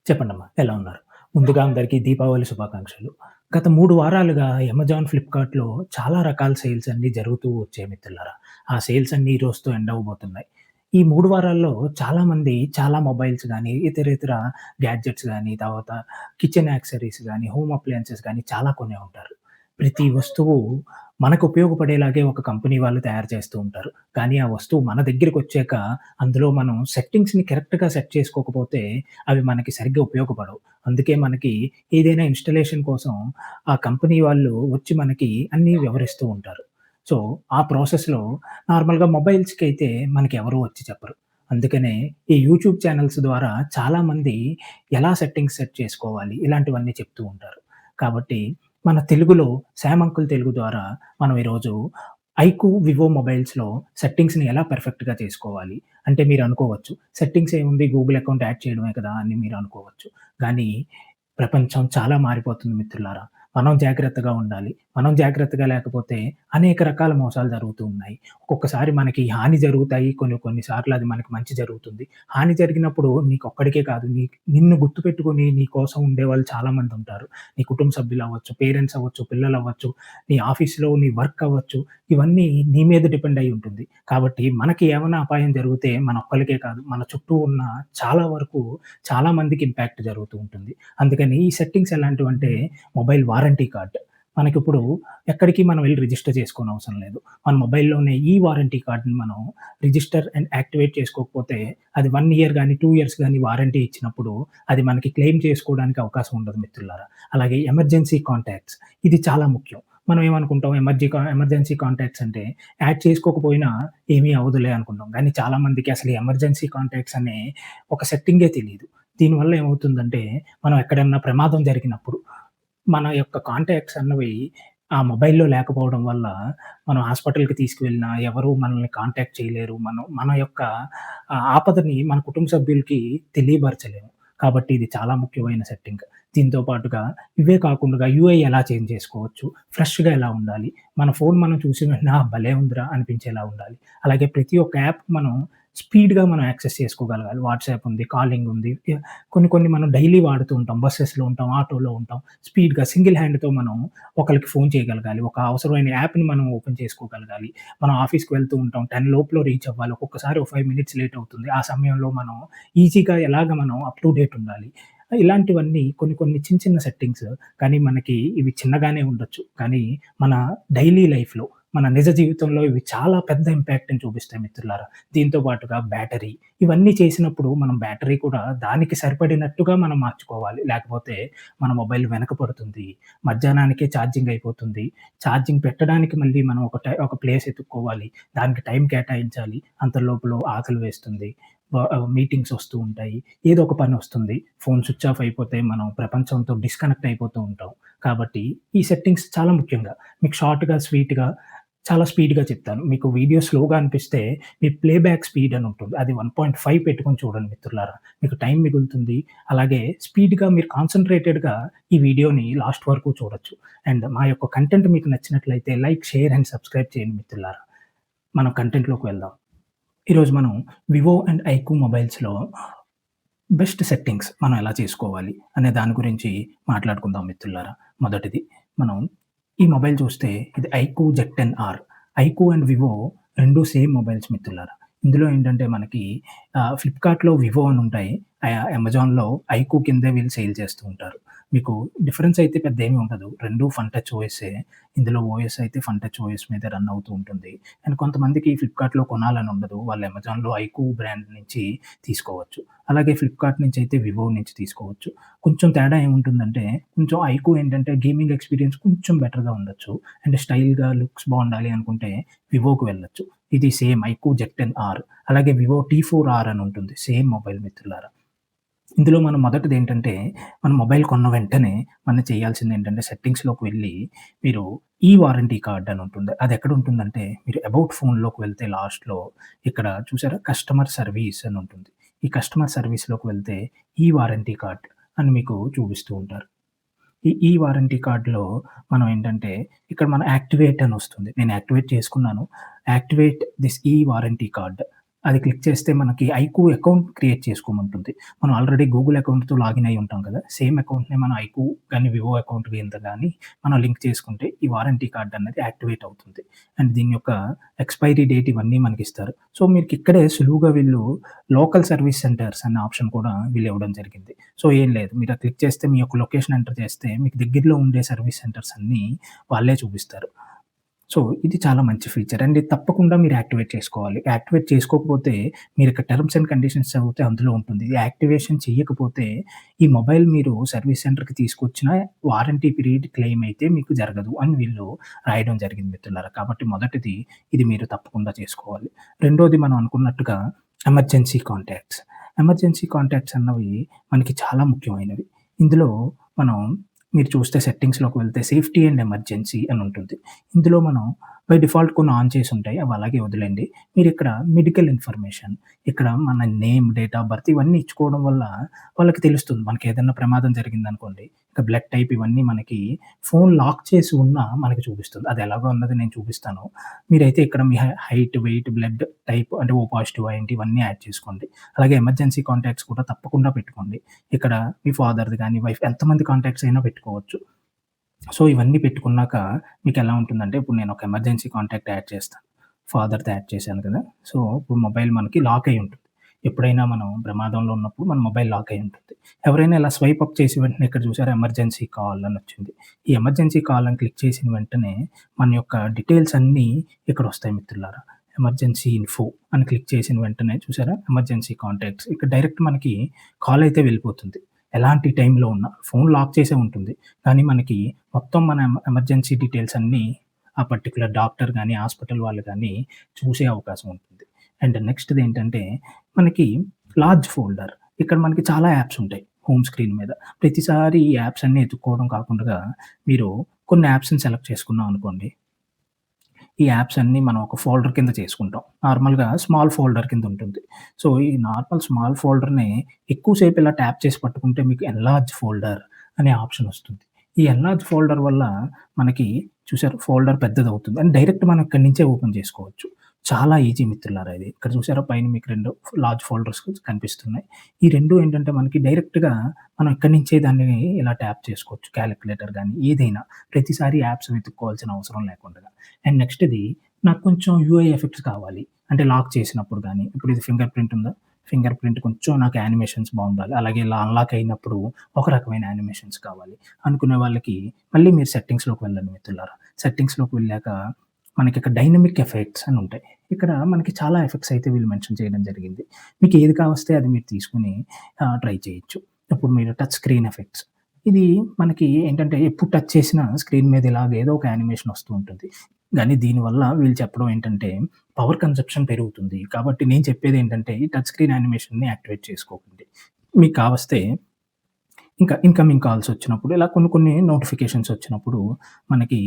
చెప్పండమ్మా. ఎలా ఉన్నారు? ముందుగా అందరికీ దీపావళి శుభాకాంక్షలు. గత 3 వారాలుగా అమెజాన్, ఫ్లిప్‌కార్ట్‌లో చాలా రకాల సేల్స్ అన్నీ జరుగుతూ వచ్చాయి మిత్రులారా. ఆ సేల్స్ అన్నీ ఈ రోజుతో ఎండ్ అవ్వబోతున్నాయి. ఈ 3 వారాల్లో చాలామంది చాలా మొబైల్స్ గానీ, ఇతర గ్యాడ్జెట్స్ గానీ, తర్వాత కిచెన్ యాక్సెసరీస్ గానీ, హోమ్ అప్లయెన్సెస్ గానీ చాలా కొనే ఉంటారు. ప్రతి వస్తువు మనకు ఉపయోగపడేలాగే ఒక కంపెనీ వాళ్ళు తయారు చేస్తూ ఉంటారు. కానీ ఆ వస్తువు మన దగ్గరికొచ్చాక అందులో మనం సెట్టింగ్స్‌ని కరెక్ట్‌గా సెట్ చేసుకోకపోతే అవి మనకి సరిగ్గా ఉపయోగపడవు. అందుకే మనకి ఏదైనా ఇన్‌స్టాలేషన్ కోసం ఆ కంపెనీ వాళ్ళు వచ్చి మనకి అన్నీ వివరిస్తూ ఉంటారు. సో, ఆ ప్రాసెస్‌లో నార్మల్‌గా మొబైల్స్‌కైతే మనకెవరు వచ్చి చెప్పరు. అందుకనే ఈ యూట్యూబ్ ఛానెల్స్ ద్వారా చాలామంది ఎలా సెట్టింగ్స్ సెట్ చేసుకోవాలి ఇలాంటివన్నీ చెప్తూ ఉంటారు. కాబట్టి మన తెలుగులో 'శ్యామ్ అంకుల్ తెలుగు' ద్వారా మనం ఈరోజు ఐక్యూ, వివో మొబైల్స్‌లో సెట్టింగ్స్‌ని ఎలా పర్ఫెక్ట్‌గా చేసుకోవాలి. అంటే మీరనుకోవచ్చు, సెట్టింగ్స్ ఏముంది గూగుల్ అకౌంట్ యాడ్ చేయడమే కదా! అని మీరనుకోవచ్చు. కానీ ప్రపంచం చాలా మారిపోతుంది మిత్రులారా. మనం జాగ్రత్తగా ఉండాలి. మనం జాగ్రత్తగా లేకపోతే అనేక రకాల మోసాలు జరుగుతూ ఉన్నాయి. ఒక్కొక్కసారి మనకి హాని జరుగుతాయి. కొన్ని సార్లు అది మనకి మంచి జరుగుతుంది. హాని జరిగినప్పుడు నీకొక్కడికే కాదు, నిన్ను గుర్తుపెట్టుకొని నీ కోసం ఉండేవాళ్ళు చాలామందుంటారు. నీ కుటుంబ సభ్యులవ్వచ్చు, పేరెంట్స్ అవ్వచ్చు, పిల్లలవ్వచ్చు, నీ ఆఫీస్‌లో నీ వర్క్ అవ్వచ్చు. ఇవన్నీ నీ మీద డిపెండ్ అయ్యి ఉంటుంది. కాబట్టి మనకి ఏమన్నా అపాయం జరిగితే మన ఒక్కళ్ళకే కాదు, మన చుట్టూ ఉన్న చాలా వరకు చాలా మందికి ఇంపాక్ట్ జరుగుతూ ఉంటుంది. అందుకని ఈ సెట్టింగ్స్ ఎలాంటివంటే మొబైల్ వారంటీ కార్డ్. మనకిప్పుడు ఎక్కడికి మనం వెళ్లి రిజిస్టర్ చేసుకోనవసరం లేదు. మన మొబైల్‌లోనే ఈ వారంటీ కార్డ్‌ని మనం రిజిస్టర్ అండ్ యాక్టివేట్ చేసుకోకపోతే అది 1 ఇయర్ గాని, 2 ఇయర్స్ గాని వారంటీ ఇచ్చినప్పుడు అది మనకి క్లెయిమ్ చేసుకోవడానికి అవకాశం ఉండదు మిత్రులారా. అలాగే ఎమర్జెన్సీ కాంటాక్ట్స్ ఇది చాలా ముఖ్యం. మనం ఏమనుకుంటాం ఎమర్జెన్సీ కాంటాక్ట్స్ అంటే యాడ్ చేసుకోకపోయినా ఏమీ అవ్వదులే అనుకుంటాం. కానీ చాలా మందికి అసలు ఎమర్జెన్సీ కాంటాక్ట్స్ అనే ఒక సెట్టింగే తెలీదు. దీనివల్ల ఏమవుతుందంటే మనం ఎక్కడన్నా ప్రమాదం జరిగినప్పుడు మన యొక్క కాంటాక్ట్స్ అన్నవి ఆ మొబైల్‌లో లేకపోవడం వల్ల మనం హాస్పిటల్‌కి తీసుకువెళ్ళినా ఎవరు మనల్ని కాంటాక్ట్ చేయలేరు. మనం మన యొక్క ఆపదని మన కుటుంబ సభ్యులకి తెలియబరచలేము. కాబట్టి ఇది చాలా ముఖ్యమైన సెట్టింగ్. దీంతో పాటుగా ఇవే కాకుండా యూఐ ఎలా చేంజ్ చేసుకోవచ్చు, ఫ్రెష్‌గా ఎలా ఉండాలి, మన ఫోన్ మనం చూసిన వెంటనే భలే ఉందిరా అనిపించేలా ఉండాలి. అలాగే ప్రతి ఒక్క యాప్ మనం స్పీడ్‌గా మనం యాక్సెస్ చేసుకోగలగాలి. వాట్సాప్ ఉంది, కాలింగ్ ఉంది. కొన్ని మనం డైలీ వాడుతూ ఉంటాం. బసెస్‌లో ఉంటాం, ఆటోలో ఉంటాం. స్పీడ్‌గా సింగిల్ హ్యాండ్‌తో మనం ఒకళ్ళకి ఫోన్ చేయగలగాలి. ఒక అవసరమైన యాప్‌ని మనం ఓపెన్ చేసుకోగలగాలి. మనం ఆఫీస్‌కి వెళ్తూ ఉంటాం. 10 లోపులో రీచ్ అవ్వాలి. ఒక్కొక్కసారి ఒక 5 మినిట్స్ లేట్ అవుతుంది. ఆ సమయంలో మనం ఈజీగా ఎలాగ మనం అప్ టు డేట్ ఉండాలి. ఇలాంటివన్నీ కొన్ని చిన్న సెట్టింగ్స్ కానీ మనకి ఇవి చిన్నగానే ఉండొచ్చు. కానీ మన డైలీ లైఫ్‌లో, మన నిజ జీవితంలో ఇవి చాలా పెద్ద ఇంపాక్ట్‌ని చూపిస్తాయి మిత్రులారా. దీంతో పాటుగా బ్యాటరీ ఇవన్నీ చేసినప్పుడు మనం బ్యాటరీ కూడా దానికి సరిపడినట్టుగా మనం మార్చుకోవాలి. లేకపోతే మన మొబైల్ వెనకపడుతుంది. మధ్యాహ్నానికే ఛార్జింగ్ అయిపోతుంది. ఛార్జింగ్ పెట్టడానికి మళ్ళీ మనం ఒక ప్లేస్ ఎతుక్కోవాలి. దానికి టైం కేటాయించాలి. అంతలోపులో ఆకలి వేస్తుంది. మీటింగ్స్ వస్తూ ఉంటాయి. ఏదో ఒక పనొస్తుంది. ఫోన్ స్విచ్ ఆఫ్ అయిపోతే మనం ప్రపంచంతో డిస్కనెక్ట్ అయిపోతూ ఉంటాం. కాబట్టి ఈ సెట్టింగ్స్ చాలా ముఖ్యంగా మీకు షార్ట్‌గా, స్వీట్‌గా చాలా స్పీడ్‌గా చెప్తాను. మీకు వీడియో స్లోగా అనిపిస్తే మీ ప్లేబ్యాక్ స్పీడ్ అని ఉంటుంది. అది 1.5 పెట్టుకొని చూడండి మిత్రులారా. మీకు టైం మిగులుతుంది. అలాగే స్పీడ్‌గా మీరు కాన్సంట్రేటెడ్‌గా ఈ వీడియోని లాస్ట్ వరకు చూడొచ్చు. అండ్ మా యొక్క కంటెంట్ మీకు నచ్చినట్లయితే లైక్, షేర్ అండ్ సబ్స్క్రైబ్ చేయండి మిత్రులారా. మనం కంటెంట్‌లోకి వెళ్దాం. ఈరోజు మనం వివో అండ్ ఐక్యూ మొబైల్స్‌లో బెస్ట్ సెట్టింగ్స్ మనం ఎలా చేసుకోవాలి అనే దాని గురించి మాట్లాడుకుందాం మిత్రులారా. మొదటిది మనం ఈ మొబైల్ చూస్తే ఇది iQOO Z ten R. IQOO and Vivo 2 same mobiles మిత్రులారా. ఇందులో ఏంటంటే మనకి ఫ్లిప్‌కార్ట్‌లో వివో అని ఉంటాయి. అమెజాన్‌లో ఐక్యూ కిందే వీళ్ళు సేల్ చేస్తూ ఉంటారు. మీకు డిఫరెన్స్ అయితే పెద్ద ఏమి ఉండదు. 2 ఫన్ టచ్ ఓఎస్సే. ఇందులో ఓఎస్ అయితే ఫన్ టచ్ ఓఎస్ మీద రన్ అవుతూ ఉంటుంది. అండ్ కొంతమందికి ఫ్లిప్‌కార్ట్‌లో కొనాలని ఉండదు. వాళ్ళు అమెజాన్‌లో ఐక్యూ బ్రాండ్ నుంచి తీసుకోవచ్చు. అలాగే ఫ్లిప్‌కార్ట్ నుంచి అయితే వివో నుంచి తీసుకోవచ్చు. కొంచెం తేడా ఏముంటుందంటే, కొంచెం ఐక్యూ ఏంటంటే గేమింగ్ ఎక్స్‌పీరియన్స్ కొంచెం బెటర్‌గా ఉండొచ్చు. అండ్ స్టైల్‌గా లుక్స్ బావుండాలి అనుకుంటే వివోకి వెళ్ళొచ్చు. ఇది సేమ్ ఐక్యూ జెడ్-10 ఆర్. అలాగే వివో టీ4ఆర్ అని ఉంటుంది. సేమ్ మొబైల్ మిత్రులారా. ఇందులో మనం మొదటిదేంటంటే, మన మొబైల్ కొన్న వెంటనే మనం చేయాల్సిందేంటంటే సెట్టింగ్స్‌లోకి వెళ్లి మీరు ఈ వారంటీ కార్డ్ అని ఉంటుంది. అదెక్కడుంటుందంటే మీరు అబౌట్ ఫోన్‌లోకి వెళ్తే లాస్ట్‌లో ఇక్కడ చూసారా కస్టమర్ సర్వీస్ అని ఉంటుంది. ఈ కస్టమర్ సర్వీస్‌లోకి వెళ్తే ఈ వారంటీ కార్డ్ అని మీకు చూపిస్తూ ఉంటారు. ఈ వారంటీ కార్డ్‌లో మనం ఏంటంటే ఇక్కడ యాక్టివేట్ అని వస్తుంది. నేను యాక్టివేట్ చేసుకున్నాను. యాక్టివేట్ దిస్ ఈ వారంటీ కార్డ్. అది క్లిక్ చేస్తే మనకి ఐకూ అకౌంట్ క్రియేట్ చేసుకోమంటుంది. మనం ఆల్రెడీ గూగుల్ అకౌంట్‌తో లాగిన్ అయ్యి ఉంటాం కదా! సేమ్ అకౌంట్‌ని మనం ఐకూ గాని, వివో అకౌంట్ కింద గాని మనం లింక్ చేసుకుంటే ఈ వారంటీ కార్డ్ అనేది యాక్టివేట్ అవుతుంది. అండ్ దీని యొక్క ఎక్స్‌పైరీ డేట్ ఇవన్నీ మనకిస్తారు. సో, మీకిక్కడే సులువుగా వీళ్ళు లోకల్ సర్వీస్ సెంటర్స్ అనే ఆప్షన్ కూడా వీళ్ళు ఇవ్వడం జరిగింది. సో, ఏం లేదు. మీరు క్లిక్ చేస్తే మీ యొక్క లొకేషన్ ఎంటర్ చేస్తే మీకు దగ్గరలో ఉండే సర్వీస్ సెంటర్స్ అన్నీ వాళ్ళే చూపిస్తారు. సో, ఇది చాలా మంచి ఫీచర్ అండ్ ఇది తప్పకుండా మీరు యాక్టివేట్ చేసుకోవాలి. యాక్టివేట్ చేసుకోకపోతే మీరిక్కడ టర్మ్స్ అండ్ కండిషన్స్ చదివితే అందులో ఉంటుంది. యాక్టివేషన్ చెయ్యకపోతే ఈ మొబైల్ మీరు సర్వీస్ సెంటర్‌కి తీసుకొచ్చినా వారంటీ పీరియడ్ క్లెయిమ్ అయితే మీకు జరగదు అని వీళ్ళు రాయడం జరిగింది మిత్రులారా. కాబట్టి మొదటిది ఇది మీరు తప్పకుండా చేసుకోవాలి. రెండోది మనం అనుకున్నట్టుగా ఎమర్జెన్సీ కాంటాక్ట్స్. ఎమర్జెన్సీ కాంటాక్ట్స్ అన్నవి మనకి చాలా ముఖ్యమైనవి. ఇందులో మనం మీరు చూస్తే సెట్టింగ్స్‌లోకి వెళ్తే సేఫ్టీ అండ్ ఎమర్జెన్సీ అని ఉంటుంది. ఇందులో మనం బై డిఫాల్ట్ కొన్ని ఆన్ చేసుంటాయి. అవి అలాగే వదిలేయండి. మీరిక్కడ మెడికల్ ఇన్ఫర్మేషన్ ఇక్కడ మన నేమ్, డేట్ ఆఫ్ బర్త్ ఇవన్నీ ఇచ్చుకోవడం వల్ల వాళ్ళకి తెలుస్తుంది. మనకేదన్నా ప్రమాదం జరిగిందనుకోండి, ఇక బ్లడ్ టైప్ ఇవన్నీ మనకి ఫోన్ లాక్ చేసి ఉన్నా మనకి చూపిస్తుంది. అది ఎలాగో అన్నది నేను చూపిస్తాను. మీరైతే ఇక్కడ మీ హైట్, వెయిట్, బ్లడ్ టైప్ అంటే ఓ పాజిటివా ఏంటి ఇవన్నీ యాడ్ చేసుకోండి. అలాగే ఎమర్జెన్సీ కాంటాక్ట్స్ కూడా తప్పకుండా పెట్టుకోండి. ఇక్కడ మీ ఫాదర్‌ది గాని, వైఫ్ ఎంతమంది కాంటాక్ట్స్ అయినా పెట్టుకోవచ్చు. సో, ఇవన్నీ పెట్టుకున్నాక మీకెలా ఉంటుందంటే, ఇప్పుడు నేను ఒక ఎమర్జెన్సీ కాంటాక్ట్ యాడ్ చేస్తాను. ఫాదర్‌ది యాడ్ చేశాను కదా! సో, ఇప్పుడు మొబైల్ మనకి లాక్ అయ్యి ఉంటుంది. ఎప్పుడైనా మనం ప్రమాదంలో ఉన్నప్పుడు మన మొబైల్ లాక్ అయ్యి ఉంటుంది. ఎవరైనా ఇలా స్వైప్ అప్ చేసి వెంటనే ఇక్కడ చూసారా ఎమర్జెన్సీ కాల్ అని వచ్చింది. ఈ ఎమర్జెన్సీ కాల్ అని క్లిక్ చేసిన వెంటనే మన యొక్క డీటెయిల్స్ అన్నీ ఇక్కడొస్తాయి మిత్రులారా. ఎమర్జెన్సీ ఇన్ఫో అని క్లిక్ చేసిన వెంటనే చూసారా ఎమర్జెన్సీ కాంటాక్ట్స్ ఇక్కడ డైరెక్ట్ మనకి కాల్ అయితే వెళ్ళిపోతుంది. ఎలాంటి టైంలో ఉన్నా ఫోన్ లాక్ చేసే ఉంటుంది. కానీ మనకి మొత్తం మన ఎమర్జెన్సీ డీటెయిల్స్ అన్నీ ఆ పర్టిక్యులర్ డాక్టర్ గాని, హాస్పిటల్ వాళ్ళు గాని చూసే అవకాశం ఉంటుంది. అండ్ నెక్స్ట్‌దేంటంటే మనకి లార్జ్ ఫోల్డర్. ఇక్కడ మనకి చాలా యాప్స్ ఉంటాయి హోమ్ స్క్రీన్ మీద. ప్రతిసారి ఈ యాప్స్ అన్నీ ఎతుక్కోవడం కాకుండా మీరు కొన్ని యాప్స్‌ని సెలెక్ట్ చేసుకున్నాం అనుకోండి. ఈ యాప్స్ అన్నీ మనం ఒక ఫోల్డర్ కింద చేసుకుంటాం. నార్మల్‌గా స్మాల్ ఫోల్డర్ కింద ఉంటుంది. సో, ఈ నార్మల్ స్మాల్ ఫోల్డర్‌ని ఎక్కువ సేపు ఇలా ట్యాప్ చేసి పట్టుకుంటే మీకు ఎన్లార్జ్ ఫోల్డర్ అనే ఆప్షన్ వస్తుంది. ఈ ఎన్లార్జ్ ఫోల్డర్ వల్ల మనకి చూసారా ఫోల్డర్ పెద్దదవుతుంది. అండ్ డైరెక్ట్ మనం ఇక్కడి నుంచే ఓపెన్ చేసుకోవచ్చు. చాలా ఈజీ మిత్రులారా ఇది. ఇక్కడ చూసారా పైన మీకు 2 లార్జ్ ఫోల్డర్స్ కనిపిస్తున్నాయి. ఈ 2 ఏంటంటే మనకి డైరెక్ట్‌గా మనం ఇక్కడి నుంచే దాన్ని ఇలా ట్యాప్ చేసుకోవచ్చు. కాలిక్యులేటర్ గాని ఏదైనా. ప్రతిసారి యాప్స్ వెతుక్కోవాల్సిన అవసరం లేకుండా. అండ్ నెక్స్ట్‌ది నాకు కొంచెం యూఐ ఎఫెక్ట్స్ కావాలి. అంటే లాక్ చేసినప్పుడు గాని, ఇప్పుడు ఇది ఫింగర్ ప్రింట్ ఉందా? ఫింగర్ ప్రింట్ కొంచెం నాకు యానిమేషన్స్ బావుండాలి. అలాగే ఇలా అన్లాక్ అయినప్పుడు ఒక రకమైన యానిమేషన్స్ కావాలి. అనుకునే వాళ్ళకి మళ్ళీ మీరు సెట్టింగ్స్‌లోకి వెళ్ళండి మిత్రులారా. సెట్టింగ్స్‌లోకి వెళ్ళాక మనకిక్కడ డైనమిక్ ఎఫెక్ట్స్ అని ఉంటాయి. ఇక్కడ మనకి చాలా ఎఫెక్ట్స్ అయితే వీళ్ళు మెన్షన్ చేయడం జరిగింది. మీకు ఏది కావస్తే అది మీరు తీసుకొని ట్రై చేయొచ్చు. ఇప్పుడు మీరు టచ్ స్క్రీన్ ఎఫెక్ట్స్. ఇది మనకి ఏంటంటే ఎప్పుడు టచ్ చేసినా స్క్రీన్ మీద ఇలాగ ఏదో ఒక యానిమేషన్ వస్తూ ఉంటుంది. గానీ దీనివల్ల వీళ్ళు చెప్పడం ఏంటంటే పవర్ కన్జంప్షన్ పెరుగుతుంది. కాబట్టి నేను చెప్పేదేంటంటే ఈ టచ్ స్క్రీన్ యానిమేషన్‌ని యాక్టివేట్ చేసుకోకండి. మీకు కావస్తే ఇంకా ఇన్‌కమింగ్ కాల్స్ వచ్చినప్పుడు ఇలా కొన్ని కొన్ని నోటిఫికేషన్స్ వచ్చినప్పుడు మనకి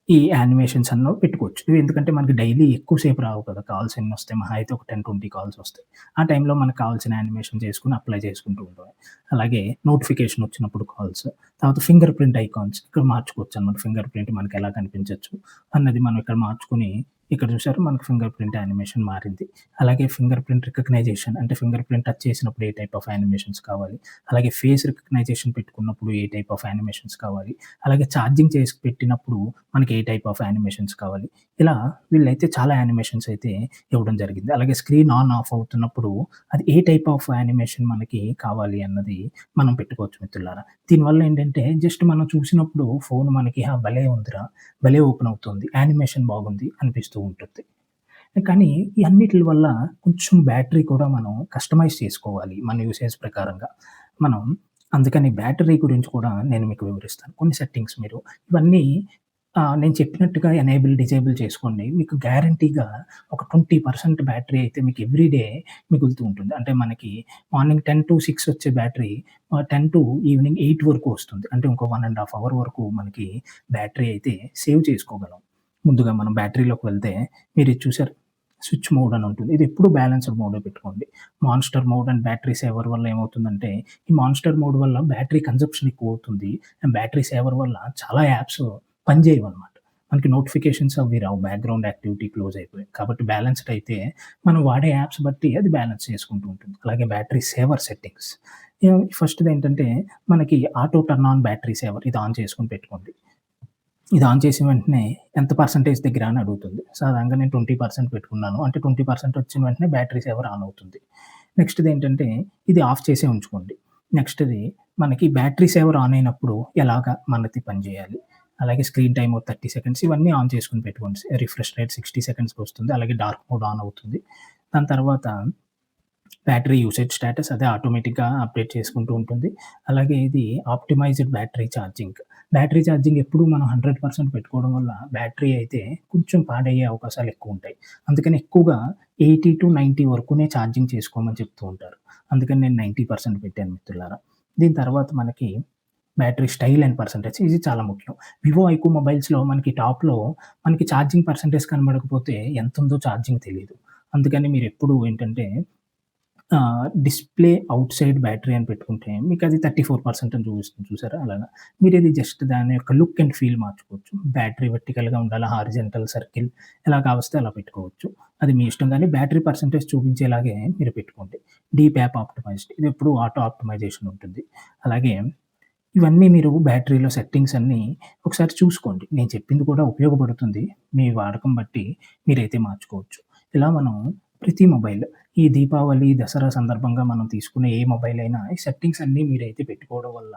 ఈ యానిమేషన్స్ అన్నవి పెట్టుకోవచ్చు. ఇవి ఎందుకంటే మనకి డైలీ ఎక్కువ సేపు రావు కదా! కాల్స్ ఎన్నొస్తాయి మహా అయితే ఒక 10, 20 కాల్స్ వస్తాయి. ఆ టైంలో మనకు కావాల్సిన యానిమేషన్ చేసుకొని అప్లై చేసుకుంటూ ఉండడమే. అలాగే నోటిఫికేషన్ వచ్చినప్పుడు కాల్స్, తర్వాత ఫింగర్ ప్రింట్ ఐకాన్స్ ఇక్కడ మార్చుకోవచ్చనమాట. ఫింగర్ ప్రింట్ మనకెలా కనిపించొచ్చు అన్నది మనం ఇక్కడ మార్చుకొని ఇక్కడ చూసారా మనకు ఫింగర్ ప్రింట్ యానిమేషన్ మారింది. అలాగే ఫింగర్ ప్రింట్ రికగ్నైజేషన్ అంటే ఫింగర్ ప్రింట్ టచ్ చేసినప్పుడు ఏ టైప్ ఆఫ్ యానిమేషన్స్ కావాలి. అలాగే ఫేస్ రికగ్నైజేషన్ పెట్టుకున్నప్పుడు ఏ టైప్ ఆఫ్ యానిమేషన్స్ కావాలి. అలాగే ఛార్జింగ్ చేసి పెట్టినప్పుడు మనకి ఏ టైప్ ఆఫ్ యానిమేషన్స్ కావాలి. ఇలా వీళ్ళైతే చాలా యానిమేషన్స్ అయితే ఇవ్వడం జరిగింది. అలాగే స్క్రీన్ ఆన్, ఆఫ్ అవుతున్నప్పుడు అది ఏ టైప్ ఆఫ్ యానిమేషన్ మనకి కావాలి అన్నది మనం పెట్టుకోవచ్చు మిత్రులారా. దీనివల్ల ఏంటంటే జస్ట్ మనం చూసినప్పుడు ఫోన్ మనకి భలే ఉందిరా! భలే ఓపెన్ అవుతుంది. యానిమేషన్ బాగుంది అనిపిస్తూ ఉంటుంది. కానీ ఈ అన్నిట్లి వల్ల కొంచెం బ్యాటరీ కూడా మనం కస్టమైజ్ చేసుకోవాలి మన యూసేజ్ ప్రకారంగా. మనం అందుకని బ్యాటరీ గురించి కూడా నేను మీకు వివరిస్తాను. కొన్ని సెట్టింగ్స్ మీరు ఇవన్నీ నేను చెప్పినట్టుగా ఎనేబుల్, డిజేబుల్ చేసుకోండి. మీకు గ్యారంటీగా ఒక 20% బ్యాటరీ అయితే మీకు ఎవ్రీ డే మిగులుతూ ఉంటుంది. అంటే మనకి మార్నింగ్ 10-6 వచ్చే బ్యాటరీ 10 టు ఈవినింగ్ 8 వరకు వస్తుంది. అంటే ఇంకో 1 ½ అవర్ వరకు మనకి బ్యాటరీ అయితే సేవ్ చేసుకోగలం. ముందుగా మనం బ్యాటరీలోకి వెళ్తే మీరిది చూసారు స్విచ్ మోడ్ అని ఉంటుంది. ఇది ఎప్పుడు బ్యాలెన్స్‌డ్ మోడే పెట్టుకోండి. Monster mode and battery saver వల్ల ఏమవుతుందంటే, ఈ మాన్స్టర్ మోడ్ వల్ల బ్యాటరీ కన్జంప్షన్ ఎక్కువవుతుంది. అండ్ బ్యాటరీ సేవర్ వల్ల చాలా యాప్స్ పనిచేయవనమాట. మనకి నోటిఫికేషన్స్ అవి రావు. బ్యాక్‌గ్రౌండ్ యాక్టివిటీ క్లోజ్ అయిపోయి. కాబట్టి బ్యాలెన్స్‌డ్ అయితే మనం వాడే యాప్స్ బట్టి అది బ్యాలెన్స్ చేసుకుంటూ ఉంటుంది. అలాగే బ్యాటరీ సేవర్ సెట్టింగ్స్. ఫస్ట్‌దేంటంటే మనకి auto turn on battery saver ఇది ఆన్ చేసుకొని పెట్టుకోండి. ఇది ఆన్ చేసిన వెంటనే ఎంత పర్సెంటేజ్ దగ్గర అని అడుగుతుంది. సాధారణంగా నేను 20% పెట్టుకున్నాను. అంటే 20% వచ్చిన వెంటనే బ్యాటరీ సేవర్ ఆన్ అవుతుంది. నెక్స్ట్‌దేంటంటే ఇది ఆఫ్ చేసే ఉంచుకోండి. నెక్స్ట్‌ది మనకి బ్యాటరీ సేవర్ ఆన్ అయినప్పుడు ఎలాగా మనది పనిచేయాలి. అలాగే స్క్రీన్ టైమ్ 30 సెకండ్స్ ఇవన్నీ ఆన్ చేసుకొని పెట్టుకోండి. రిఫ్రెష్ రేట్ 60 సెకండ్స్‌కి వస్తుంది. అలాగే డార్క్ మోడ్ ఆన్ అవుతుంది. దాని తర్వాత బ్యాటరీ యూసేజ్ స్టేటస్ అదే ఆటోమేటిక్‌గా అప్డేట్ చేసుకుంటూ ఉంటుంది. అలాగే ఇది optimised battery charging. Battery charging ఎప్పుడు మనం 100% పెట్టుకోవడం వల్ల బ్యాటరీ అయితే కొంచెం పాడయ్యే అవకాశాలు ఎక్కువుంటాయి. అందుకని ఎక్కువగా 80-90 వరకునే ఛార్జింగ్ చేసుకోమని చెప్తూ ఉంటారు. అందుకని నేను 90% పెట్టాను మిత్రులారా. దీని తర్వాత మనకి బ్యాటరీ స్టైల్ అండ్ పర్సెంటేజ్ ఇది చాలా ముఖ్యం. వివో, ఐక్యూ మొబైల్స్‌లో మనకి టాప్‌లో మనకి ఛార్జింగ్ పర్సెంటేజ్ కనబడకపోతే ఎంతుందో ఛార్జింగ్ తెలీదు. అందుకని మీరెప్పుడు ఏంటంటే డిస్‌ప్లే ఔట్‌సైడ్ బ్యాటరీ అని పెట్టుకుంటే మీకది 34% అని చూపిస్తుంది చూసారా అలాగా. మీరిది జస్ట్ దాని యొక్క లుక్ అండ్ ఫీల్ మార్చుకోవచ్చు. బ్యాటరీ వర్టికల్‌గా ఉండాలా, హారిజాంటల్ సర్కిల్ ఎలా కావస్తే అలా పెట్టుకోవచ్చు. అది మీ ఇష్టం గానీ బ్యాటరీ పర్సెంటేజ్ చూపించేలాగే మీరు పెట్టుకోండి. డీప్ యాప్ ఆప్టిమైజ్డ్ ఇదెప్పుడు ఆటో ఆప్టిమైజేషన్ ఉంటుంది. అలాగే ఇవన్నీ మీరు బ్యాటరీలో సెట్టింగ్స్ అన్నీ ఒకసారి చూసుకోండి. నేను చెప్పింది కూడా ఉపయోగపడుతుంది. మీ వాడకం బట్టి మీరైతే మార్చుకోవచ్చు. ఇలా మనం ప్రతి మొబైల్ ఈ దీపావళి, దసరా సందర్భంగా మనం తీసుకునే ఏ మొబైల్ అయినా ఈ సెట్టింగ్స్ అన్నీ మీరైతే పెట్టుకోవడం వల్ల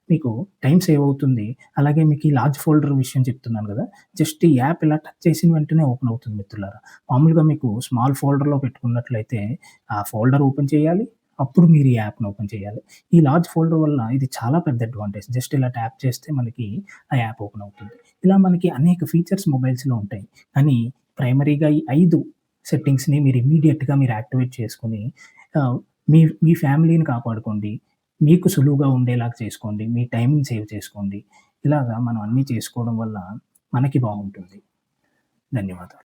మీకు టైం సేవ్ అవుతుంది. అలాగే మీకు ఈ లార్జ్ ఫోల్డర్ విషయం చెప్తున్నాను గదా! జస్ట్ ఈ యాప్ ఇలా టచ్ చేసిన వెంటనే ఓపెన్ అవుతుంది మిత్రులారా. మామూలుగా మీకు స్మాల్ ఫోల్డర్‌లో పెట్టుకున్నట్లయితే ఆ ఫోల్డర్ ఓపెన్ చేయాలి. అప్పుడు మీరు ఈ యాప్‌ని ఓపెన్ చేయాలి. ఈ లార్జ్ ఫోల్డర్ వల్ల ఇది చాలా పెద్ద అడ్వాంటేజ్. జస్ట్ ఇలా ట్యాప్ చేస్తే మనకి ఆ యాప్ ఓపెన్ అవుతుంది. ఇలా మనకి అనేక ఫీచర్స్ మొబైల్స్‌లో ఉంటాయి. కానీ ప్రైమరీగా ఈ 5 సెట్టింగ్స్‌ని మీరు ఇమ్మీడియేట్‌గా మీరు యాక్టివేట్ చేసుకొని ఆహ్, మీ మీ ఫ్యామిలీని కాపాడుకోండి. మీకు సులువుగా ఉండేలాగా చేసుకోండి. మీ టైమ్‌ని సేవ్ చేసుకోండి. ఇలాగా మనం అన్నీ చేసుకోవడం వల్ల మనకి బాగుంటుంది. ధన్యవాదాలు.